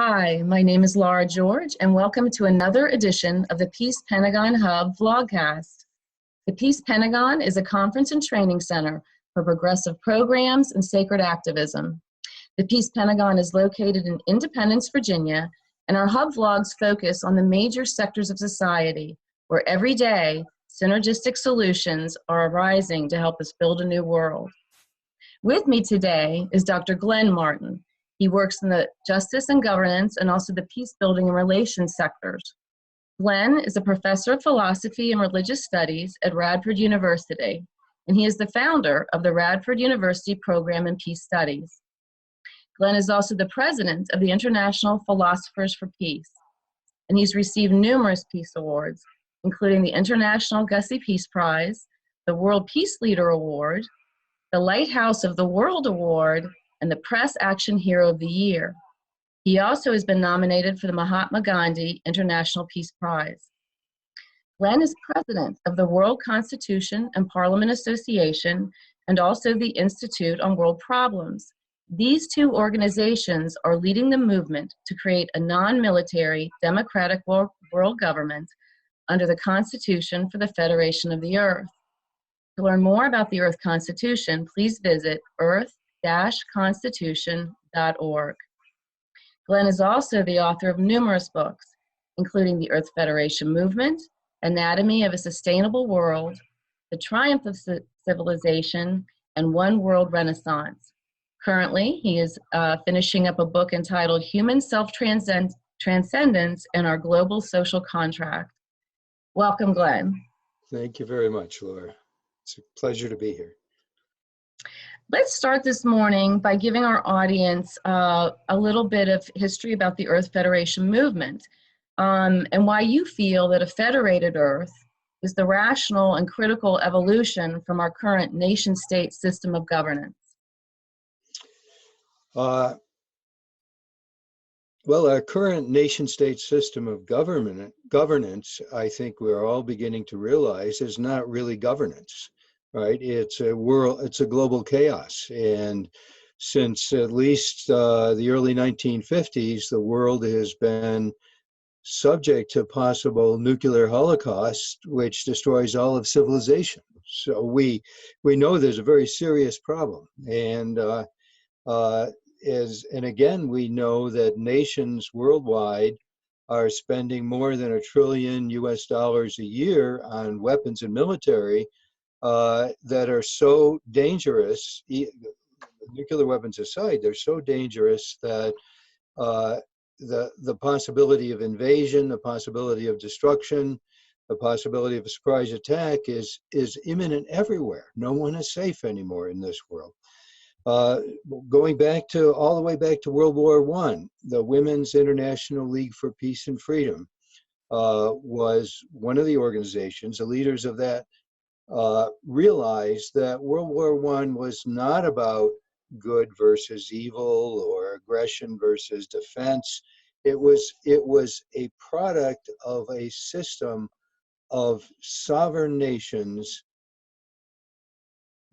Hi, my name is Laura George, and welcome to another edition of the Peace Pentagon Hub vlogcast. The Peace Pentagon is a conference and training center for progressive programs and sacred activism. The Peace Pentagon is located in Independence, Virginia, and our hub vlogs focus on the major sectors of society where every day synergistic solutions are arising to help us build a new world. With me today is Dr. Glen Martin. He works in the justice and governance and also the peace building and relations sectors. Glen is a professor of philosophy and religious studies at Radford University, and he is the founder of the Radford University Program in Peace Studies. Glen is also the president of the International Philosophers for Peace, and he's received numerous peace awards, including the International Gussie Peace Prize, the World Peace Leader Award, the Lighthouse of the World Award, and the Press Action Hero of the Year. He also has been nominated for the Mahatma Gandhi International Peace Prize. Glen is president of the World Constitution and Parliament Association and also the Institute on World Problems. These two organizations are leading the movement to create a non-military democratic world government under the Constitution for the Federation of the Earth. To learn more about the Earth Constitution, please visit earth-constitution.org. Glen is also the author of numerous books, including The Earth Federation Movement, Anatomy of a Sustainable World, The Triumph of Civilization, and One World Renaissance. Currently, he is finishing up a book entitled Human Self-Transcendence and Our Global Social Contract. Welcome, Glen. Thank you very much, Laura. It's a pleasure to be here. Let's start this morning by giving our audience a little bit of history about the Earth Federation movement and why you feel that a federated Earth is the rational and critical evolution from our current nation-state system of governance. Well, our current nation-state system of governance, I think we're all beginning to realize, is not really governance. Right, it's a global chaos, and since at least the early 1950s, the world has been subject to possible nuclear holocaust, which destroys all of civilization. So we know there's a very serious problem, and again, we know that nations worldwide are spending more than $1 trillion US a year on weapons and military. That are so dangerous, nuclear weapons aside, they're so dangerous that the possibility of invasion, the possibility of destruction, the possibility of a surprise attack is imminent everywhere. No one is safe anymore in this world. Going back all the way back to World War I, the Women's International League for Peace and Freedom was one of the organizations. The leaders of that realized that World War I was not about good versus evil or aggression versus defense. It was a product of a system of sovereign nations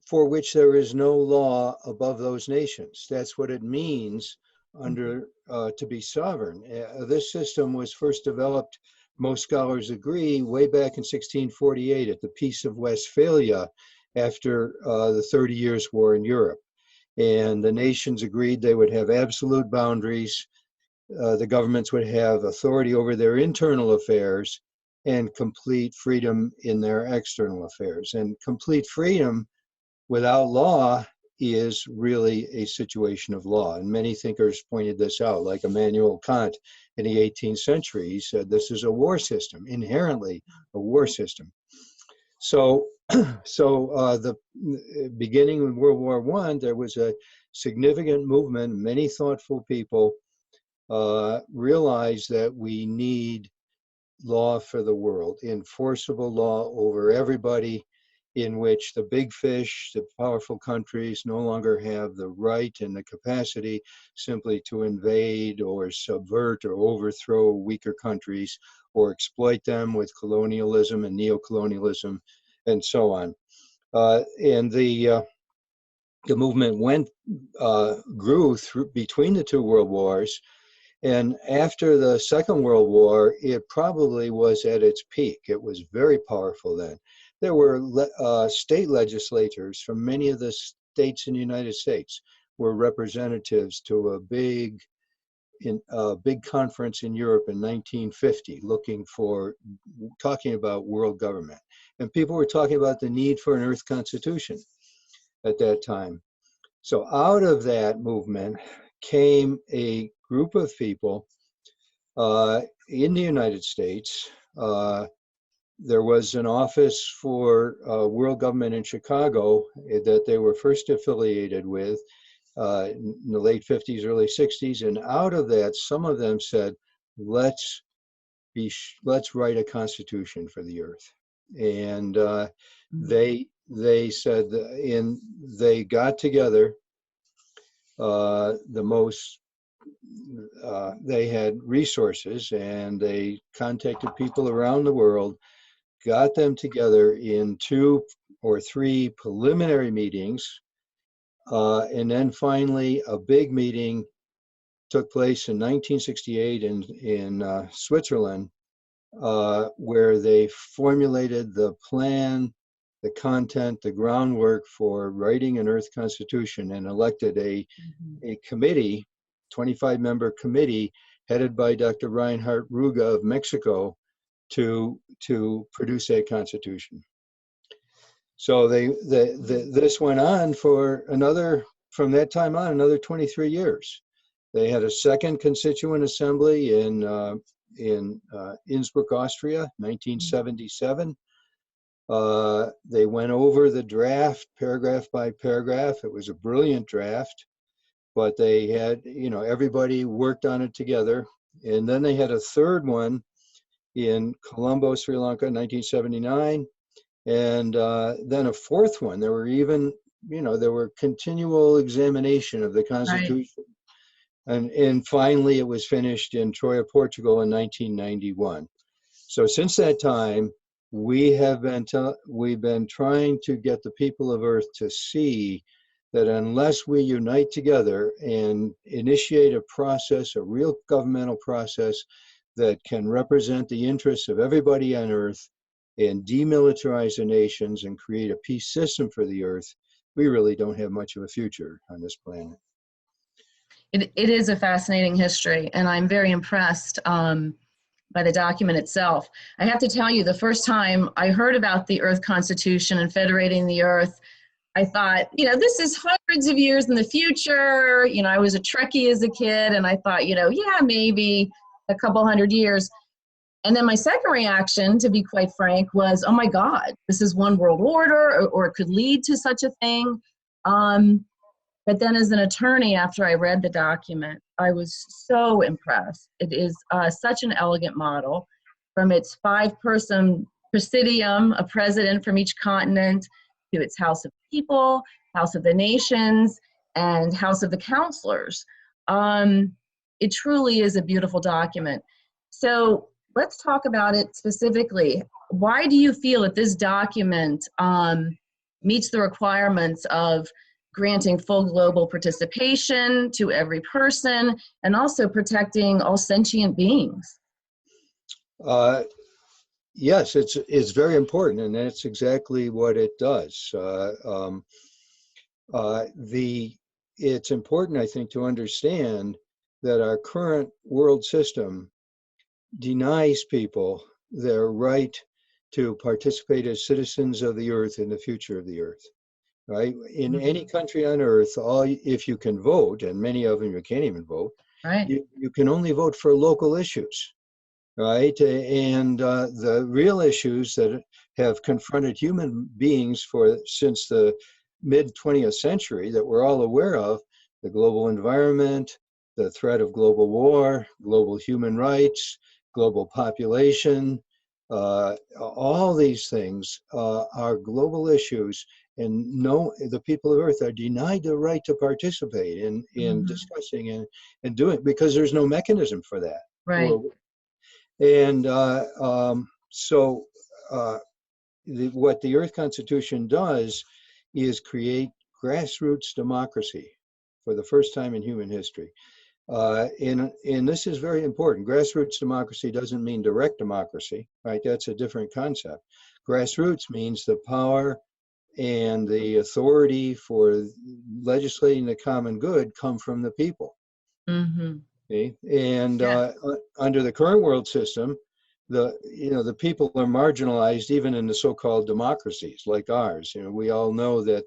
for which there is no law above those nations. That's what it means to be sovereign. This system was first developed, most scholars agree, way back in 1648 at the Peace of Westphalia after the 30 Years' War in Europe. And the nations agreed they would have absolute boundaries. The governments would have authority over their internal affairs and complete freedom in their external affairs. And complete freedom without law is really a situation of law. And many thinkers pointed this out, like Immanuel Kant in the 18th century. He said this is a war system, inherently a war system. So the beginning of World War I, there was a significant movement. Many thoughtful people realized that we need law for the world, enforceable law over everybody, in which the big fish, the powerful countries, no longer have the right and the capacity simply to invade or subvert or overthrow weaker countries or exploit them with colonialism and neocolonialism and so on. And the movement grew through between the two world wars And after the Second World War, it probably was at its peak. It was very powerful then. There were state legislators from many of the states in the United States were representatives to a big conference in Europe in 1950, talking about world government. And people were talking about the need for an Earth Constitution at that time. So out of that movement came a group of people in the United States. There was an office for world government in Chicago that they were first affiliated with in the late 50s, early 60s. And out of that, some of them said, let's write a constitution for the Earth. And they said, they got together they had resources, and they contacted people around the world, got them together in 2 or 3 preliminary meetings, and then finally a big meeting took place in 1968 in Switzerland, where they formulated the plan, the content, the groundwork for writing an Earth Constitution, and elected a committee, 25-member committee, headed by Dr. Reinhard Ruga of Mexico, to produce a constitution. So this went on for from that time on, another 23 years. They had a second constituent assembly in Innsbruck, Austria, 1977. They went over the draft paragraph by paragraph. It was a brilliant draft, but they had, everybody worked on it together. And then they had a third one in Colombo, Sri Lanka, 1979. And then a fourth one. There were continual examination of the Constitution. Right. And finally, it was finished in Troia, Portugal in 1991. So since that time, we've been trying to get the people of Earth to see that unless we unite together and initiate a process, a real governmental process that can represent the interests of everybody on Earth and demilitarize the nations and create a peace system for the Earth, we really don't have much of a future on this planet. It is a fascinating history, and I'm very impressed by the document itself. I have to tell you, the first time I heard about the Earth Constitution and federating the Earth, I thought, this is hundreds of years in the future. I was a Trekkie as a kid, and I thought, yeah, maybe a couple hundred years. And then my second reaction, to be quite frank, was, oh my God, this is one world order, or it could lead to such a thing. But then as an attorney, after I read the document, I was so impressed. It is such an elegant model, from its 5-person presidium, a president from each continent, to its House of People, House of the Nations, and House of the Counselors. It truly is a beautiful document. So let's talk about it specifically. Why do you feel that this document meets the requirements of granting full global participation to every person, and also protecting all sentient beings? Yes, it's very important, and that's exactly what it does. It's important, I think, to understand that our current world system denies people their right to participate as citizens of the Earth in the future of the Earth. Right? In any country on Earth, if you can vote, and many of them you can't even vote, right, you can only vote for local issues, right? And the real issues that have confronted human beings since the mid-20th century that we're all aware of, the global environment, the threat of global war, global human rights, global population, all these things are global issues. And the people of Earth are denied the right to participate in discussing and doing, because there's no mechanism for that. Right. What the Earth Constitution does is create grassroots democracy for the first time in human history. And this is very important. Grassroots democracy doesn't mean direct democracy, right? That's a different concept. Grassroots means the power and the authority for legislating the common good come from the people. Mm-hmm. Okay? And Yes. under the current world system, the people are marginalized even in the so-called democracies like ours. We all know that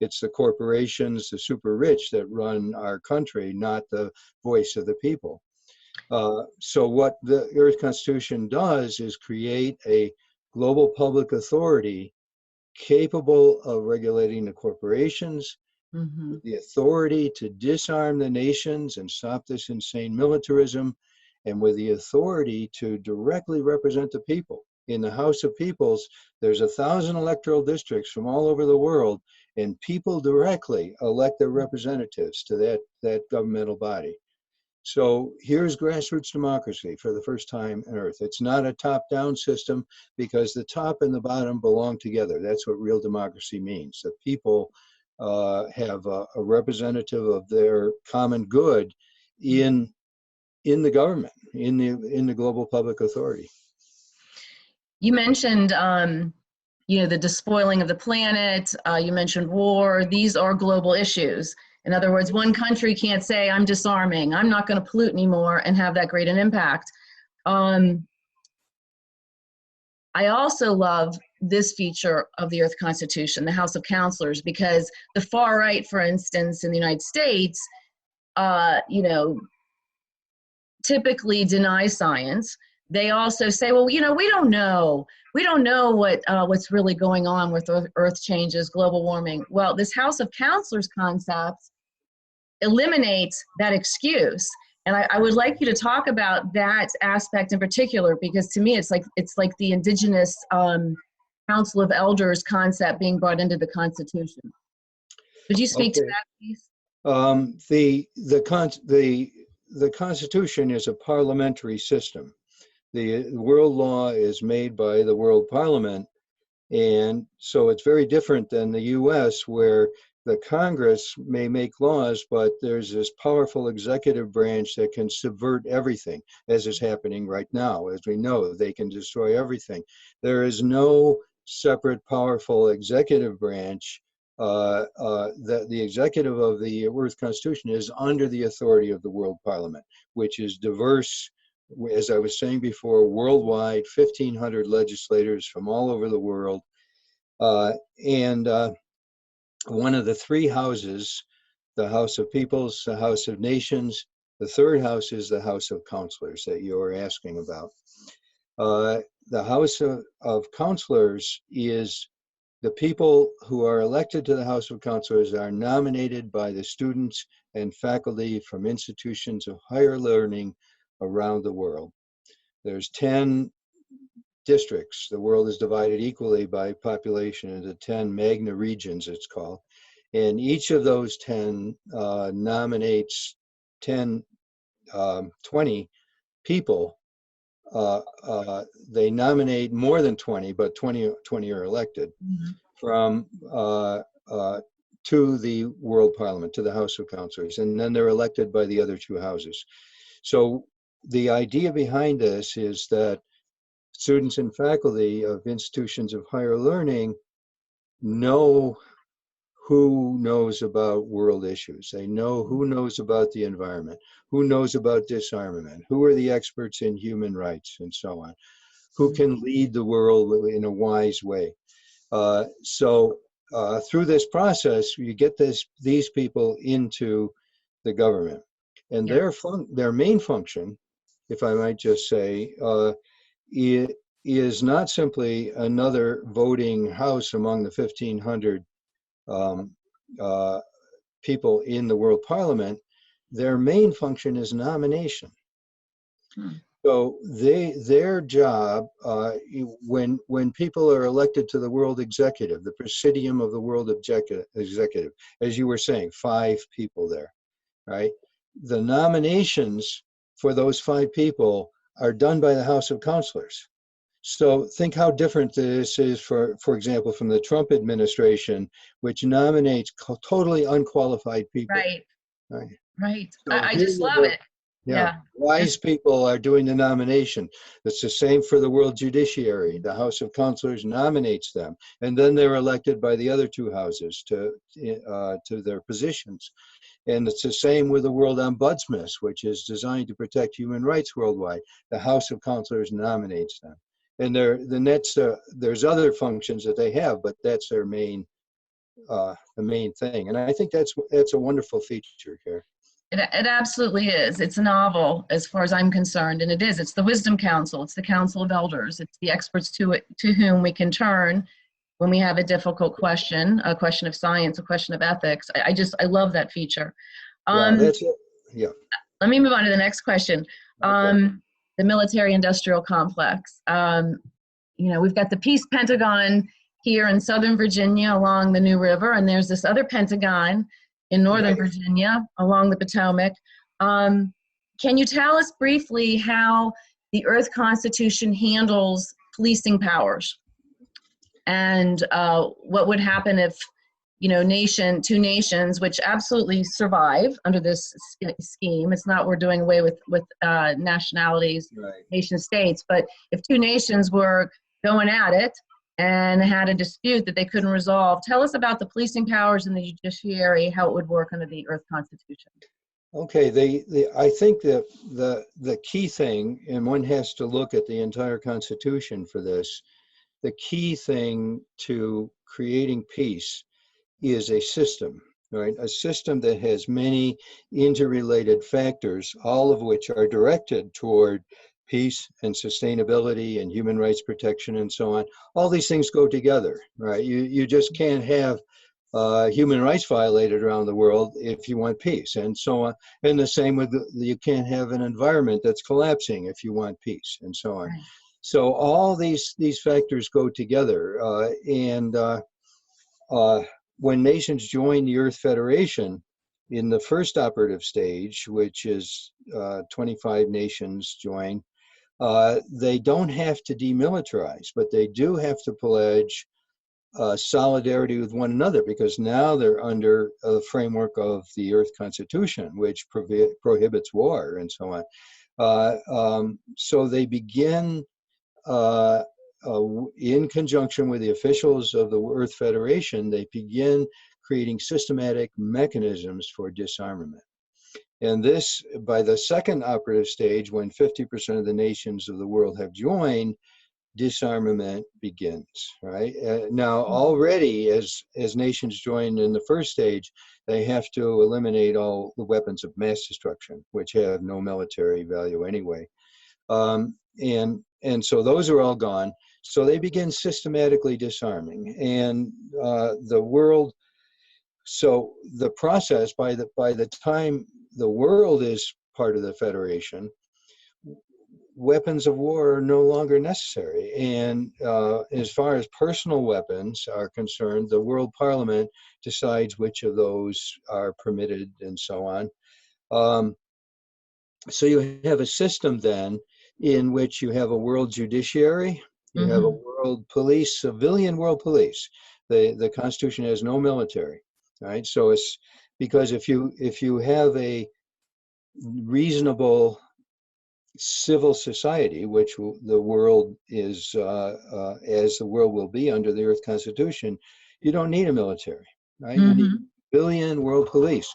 it's the corporations, the super rich that run our country, not the voice of the people. So what the Earth Constitution does is create a global public authority capable of regulating the corporations, Mm-hmm. with the authority to disarm the nations and stop this insane militarism, and with the authority to directly represent the people. In the House of Peoples, there's 1,000 electoral districts from all over the world, and people directly elect their representatives to that governmental body. So here's grassroots democracy for the first time on Earth. It's not a top-down system because the top and the bottom belong together. That's what real democracy means. The people have a representative of their common good in the government, in the global public authority. You mentioned, the despoiling of the planet. You mentioned war. These are global issues. In other words, one country can't say, I'm disarming, I'm not going to pollute anymore, and have that great an impact. I also love this feature of the Earth Constitution, the House of Counselors, because the far right, for instance, in the United States, typically deny science. They also say, well, we don't know. We don't know what's really going on with Earth changes, global warming. Well, this House of Counselors concept eliminates that excuse. And I would like you to talk about that aspect in particular, because to me, it's like the indigenous Council of Elders concept being brought into the Constitution. Could you speak to that, please? The Constitution is a parliamentary system. The world law is made by the World Parliament, and so it's very different than the U.S., where the Congress may make laws, but there's this powerful executive branch that can subvert everything, as is happening right now. As we know, they can destroy everything. There is no separate, powerful executive branch. The executive of the Earth Constitution is under the authority of the World Parliament, which is diverse, as I was saying before, worldwide, 1,500 legislators from all over the world. And one of the three houses, the House of Peoples, the House of Nations, the third house is the House of Counselors that you were asking about. The House of Counselors is the people who are elected to the House of Counselors are nominated by the students and faculty from institutions of higher learning around the world. There's 10 districts. The world is divided equally by population into 10 magna regions, it's called. And each of those 10 nominates 20 people. They nominate more than 20, but 20 are elected from to the World Parliament, to the House of Counselors, and then they're elected by the other two houses. So the idea behind this is that students and faculty of institutions of higher learning know who knows about world issues. They know who knows about the environment, who knows about disarmament, who are the experts in human rights, and so on, who can lead the world in a wise way. So through this process, you get these people into the government. And their main function, if I might just say, is not simply another voting house among the 1,500 people in the World Parliament. Their main function is nomination. So their job, when people are elected to the World Executive, the Presidium of the World Executive, as you were saying, 5 people there, right? The nominations for those 5 people are done by the House of Counselors. So think how different this is, for example, from the Trump administration, which nominates totally unqualified people. Right. Right. Right. So I here just you love go. it. Yeah, Yeah. wise people are doing the nomination. It's the same for the world judiciary. The House of Councilors nominates them, and then they're elected by the other two houses to their positions. And it's the same with the World Ombudsman, which is designed to protect human rights worldwide. The House of Councilors nominates them, and there's other functions that they have, but that's their the main thing. And I think that's a wonderful feature here. It absolutely is. It's novel as far as I'm concerned, and it is. It's the Wisdom Council. It's the Council of Elders. It's the experts to whom we can turn when we have a difficult question, a question of science, a question of ethics. I love that feature. Yeah, that's it. Yeah. Let me move on to the next question. Okay. The military-industrial complex. We've got the Peace Pentagon here in Southern Virginia along the New River, and there's this other Pentagon in Northern Right. Virginia along the Potomac. Can you tell us briefly how the Earth Constitution handles policing powers? And what would happen if, two nations, which absolutely survive under this scheme. It's not we're doing away with nationalities, Right. nation states, but if two nations were going at it and had a dispute that they couldn't resolve, tell us about the policing powers in the judiciary, how it would work under the Earth Constitution. Okay. I think that the key thing, and one has to look at the entire Constitution for this. The key thing to creating peace is a system, right? A system that has many interrelated factors, all of which are directed toward peace and sustainability and human rights protection and so on. All these things go together, right? You just can't have human rights violated around the world if you want peace and so on. And the same with you can't have an environment that's collapsing if you want peace and so on. Right. So all these factors go together, when nations join the Earth Federation in the first operative stage, which is 25 nations join, they don't have to demilitarize, but they do have to pledge solidarity with one another, because now they're under the framework of the Earth Constitution, which prohibits war and so on. So they begin in conjunction with the officials of the Earth Federation, they begin creating systematic mechanisms for disarmament. And this, by the second operative stage, when 50% of the nations of the world have joined, disarmament begins, right? Now, already as nations join in the first stage, they have to eliminate all the weapons of mass destruction, which have no military value anyway. And so those are all gone. So they begin systematically disarming, and the world. So the process, by the time the world is part of the Federation, weapons of war are no longer necessary. And as far as personal weapons are concerned, the World Parliament decides which of those are permitted and so on. So you have a system then in which you have a world judiciary, you have a world police, civilian world police. The Constitution has no military, right? So it's because if you have a reasonable civil society, which the world is, as the world will be under the Earth Constitution, you don't need a military, right? You need civilian world police.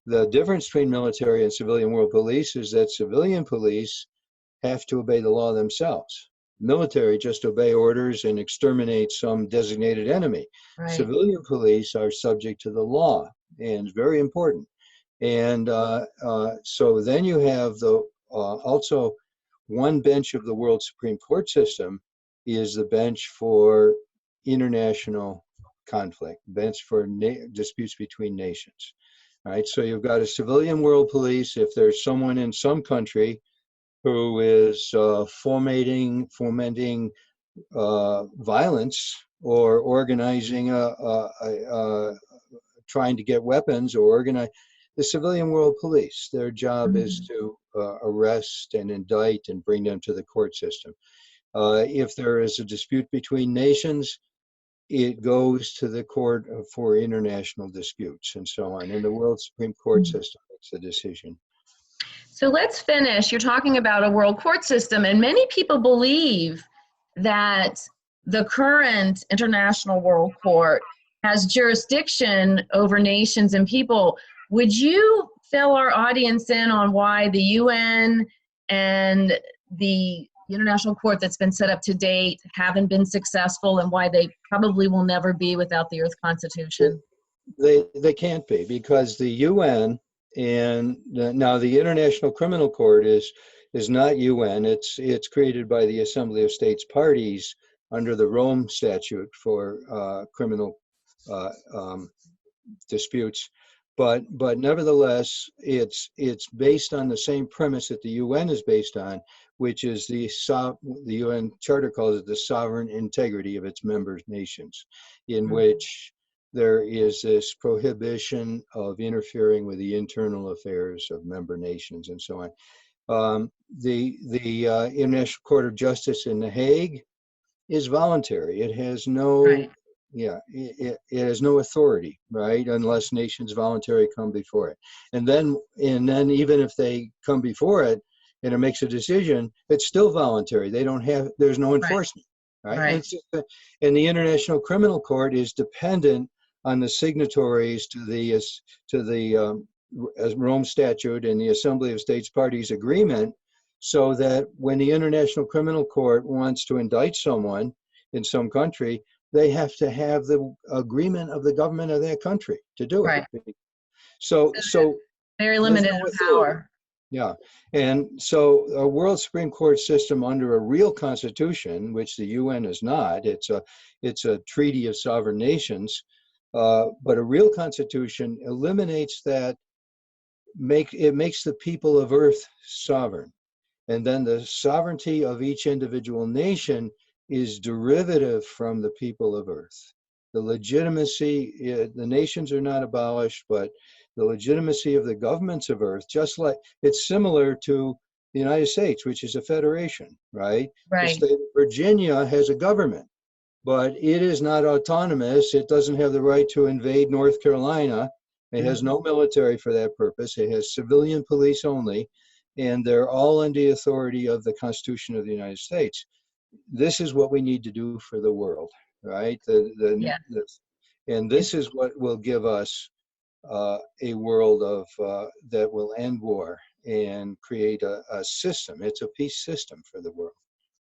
The difference between military and civilian world police is that civilian police have to obey the law themselves. Military just obey orders and exterminate some designated enemy. Right. Civilian police are subject to the law, and it's very important. And so then you have also one bench of the world Supreme Court system is the bench for international conflict, bench for disputes between nations. All right, so you've got a civilian world police. If there's someone in some country who is fomenting violence or organizing trying to get weapons or organize, the civilian world police, their job is to arrest and indict and bring them to the court system. If there is a dispute between nations, it goes to the court for international disputes and so on, in the World Supreme Court system. makes the decision. So let's finish. You're talking about a world court system, and many people believe that the current International World Court has jurisdiction over nations and people. Would you fill our audience in on why the UN and the International Court that's been set up to date haven't been successful, and why they probably will never be without the Earth Constitution? They can't be, because the UN and now the International Criminal Court is not UN. It's created by the Assembly of States Parties under the Rome Statute for criminal disputes. But nevertheless, it's based on the same premise that the UN is based on, which is the UN Charter calls it the sovereign integrity of its member nations, in which there is this prohibition of interfering with the internal affairs of member nations and so on. The International Court of Justice in The Hague is voluntary. It has no, Right. it has no authority, right, unless nations voluntarily come before it. And then even if they come before it and it makes a decision, it's still voluntary. They don't have, there's no enforcement, right? Right. And, it's just, and the International Criminal Court is dependent on the signatories to the Rome Statute and the Assembly of States Parties agreement, so that when the International Criminal Court wants to indict someone in some country, they have to have the agreement of the government of that country to do it. Right. So Very limited no in power. Yeah, and so a world Supreme Court system under a real constitution, which the UN is not, it's a treaty of sovereign nations, but a real constitution eliminates that, it makes the people of Earth sovereign. And then the sovereignty of each individual nation is derivative from the people of Earth. The legitimacy, the nations are not abolished, but the legitimacy of the governments of Earth, just like it's similar to the United States, which is a federation, right? Right. The state of Virginia has a government, but it is not autonomous. It doesn't have the right to invade North Carolina. It has no military for that purpose. It has civilian police only, and they're all under the authority of the Constitution of the United States. This is what we need to do for the world, right? And this is what will give us a world of that will end war and create a system. It's a peace system for the world.